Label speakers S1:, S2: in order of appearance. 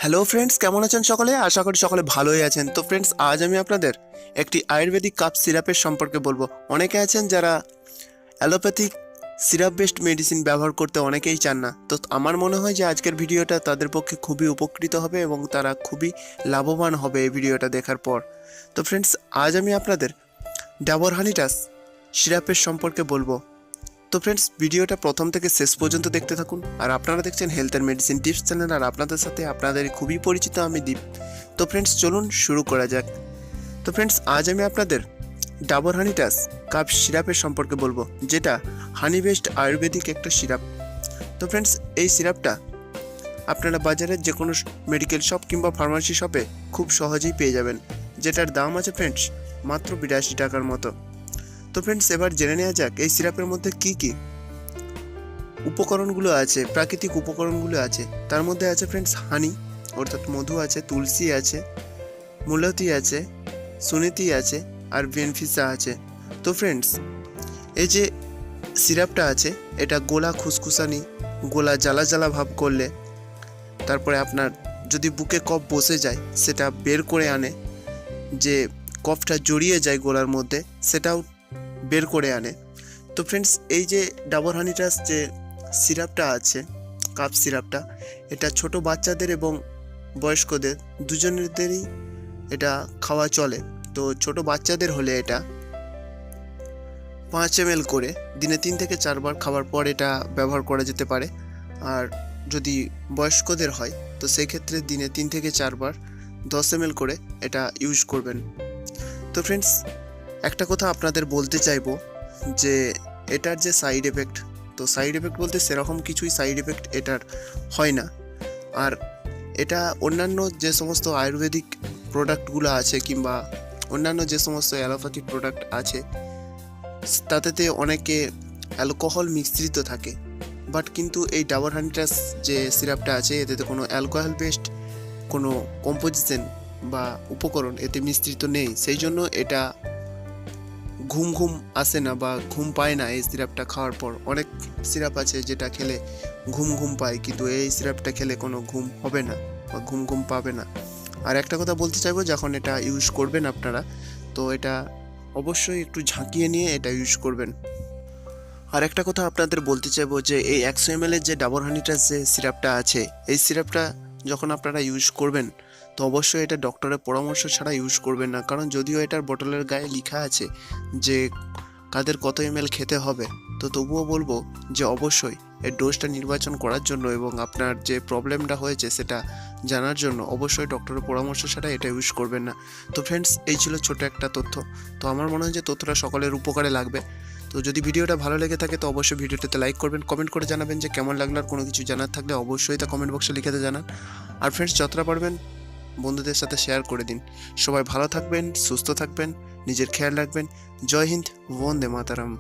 S1: Hello friends, কেমন আছেন সকলে? আশা করি সকলে ভালোই আছেন। তো ফ্রেন্ডস, আজ আমি আপনাদের একটি আয়ুর্বেদিক কাপ সিরাপের সম্পর্কে বলবো। অনেকে আছেন যারা অ্যালোপ্যাথিক সিরাপ বেসড মেডিসিন ব্যবহার করতে অনেকেই চান না। তো আমার মনে হয় যে আজকের ভিডিওটা তাদের পক্ষে খুবই উপকৃত হবে এবং তারা খুবই লাভবান হবে এই ভিডিওটা দেখার পর। তো ফ্রেন্ডস, আজ আমি আপনাদের ডাবর হানিটাস সিরাপের সম্পর্কে বলবো। তো ফ্রেন্ডস, ভিডিওটা প্রথম থেকে শেষ পর্যন্ত দেখতে থাকুন। আর আপনারা দেখছেন health and medicine tips channel, আর আপনাদের সাথে আপনাদের খুবই পরিচিত আমি দীপ। তো ফ্রেন্ডস, চলুন শুরু করা যাক। তো ফ্রেন্ডস, আজ আমি আপনাদের ডাবর হানিটাস কাপ সিরাপের সম্পর্কে বলবো, যেটা হানি বেসড আয়ুর্বেদিক একটা সিরাপ। তো ফ্রেন্ডস, এই সিরাপটা আপনারা বাজারের যে কোনো মেডিকেল শপ কিংবা ফার্মাসি শপে খুব সহজেই পেয়ে যাবেন, যেটার দাম আছে ফ্রেন্ডস মাত্র 82 টাকার মতো। তো ফ্রেন্ডস, এবার জেনে নেওয়া যাক এই সিরাপের মধ্যে কি কি উপকরণগুলো আছে, প্রাকৃতিক উপকরণগুলো আছে। তার মধ্যে আছে ফ্রেন্ডস হানি, অর্থাৎ মধু আছে, তুলসী আছে, মুলতি আছে, সুনীতি আছে, আর বেনফিসা আছে। তো ফ্রেন্ডস, এই যে সিরাপটা আছে, এটা গোলা খুসখুসানি, গোলা জ্বালা জ্বালা ভাব করলে, তারপরে আপনার যদি বুকে কফ বসে যায় সেটা বের করে আনে, যে কফটা জড়িয়ে যায় গোলার মধ্যে সেটাও বের করে আনে। তো ফ্রেন্ডস, এই যে ডাবর হানিটাস যে সিরাপটা আছে, কাপ সিরাপটা, এটা ছোট বাচ্চাদের এবং বয়স্কদের দুজনেদেরই এটা খাওয়া চলে। তো ছোট বাচ্চাদের হলে এটা 5 ml করে দিনে 3 থেকে 4 বার খাওয়ার পর এটা ব্যবহার করা যেতে পারে। আর যদি বয়স্কদের হয় তো সেই ক্ষেত্রে দিনে 3 থেকে 4 বার 10 ml করে এটা ইউজ করবেন। তো ফ্রেন্ডস, একটা কথা আপনাদের বলতে চাইবো যে এটার যে সাইড এফেক্ট, তো সাইড এফেক্ট বলতে সেরকম কিছুই সাইড এফেক্ট এটার হয় না। আর এটা অন্যান্য যে সমস্ত আয়ুর্বেদিক প্রোডাক্টগুলো আছে কিংবা অন্যান্য যে সমস্ত অ্যালোপ্যাথিক প্রোডাক্ট আছে তাতেতে অনেকে অ্যালকোহল মিশ্রিত থাকে, বাট কিন্তু এই ডাবর হানিটাস যে সিরাপটা আছে এতে কোনো অ্যালকোহল বেসড কোনো কম্পোজিশন বা উপকরণ এতে মিশ্রিত নেই। সেই জন্য এটা ঘুম ঘুম আসে না বা ঘুম পায় না এই সিরাপটা খাওয়ার পর। অনেক সিরাপ আছে যেটা খেলে ঘুম ঘুম পায়, কিন্তু এই সিরাপটা খেলে কোনো ঘুম হবে না বা ঘুম ঘুম পাবে না। আর একটা কথা বলতে চাইবো, যখন এটা ইউজ করবেন আপনারা, তো এটা অবশ্যই একটু ঝাঁকিয়ে নিয়ে এটা ইউজ করবেন। আর একটা কথা আপনাদের বলতে চাইবো যে এই 100 ml এর যে ডাবর হানিটাস যে সিরাপটা আছে, এই সিরাপটা যখন আপনারা ইউজ করবেন তো অবশ্যই এটা ডক্টরের পরামর্শ ছাড়া ইউজ করবেন না। কারণ যদিও এটার বটলের গায়ে লেখা আছে যে কাদের কত ml খেতে হবে, তো তবুও বলবো যে অবশ্যই এর ডোজটা নির্বাচন করার জন্য এবং আপনার যে প্রবলেমটা হয়েছে সেটা জানার জন্য অবশ্যই ডক্টরের পরামর্শ ছাড়া এটা ইউজ করবেন না। তো ফ্রেন্ডস, এই ছিল ছোট একটা তথ্য। তো আমার মনে হয় যে তথ্যটা সকলের উপকারে লাগবে। তো যদি ভিডিওটা ভালো লেগে থাকে তো অবশ্যই ভিডিওটাতে লাইক করবেন, কমেন্ট করে জানাবেন যে কেমন লাগলো। আর কোনো কিছু জানার থাকলে অবশ্যই তা কমেন্ট বক্সে লিখে জানান। আর ফ্রেন্ডস, যতটা পারবেন বন্ধুদের সাথে শেয়ার করে দিন। সবাই ভালো থাকবেন, সুস্থ থাকবেন, নিজের খেয়াল রাখবেন। জয় হিন্দ, বন্দে মাতারাম।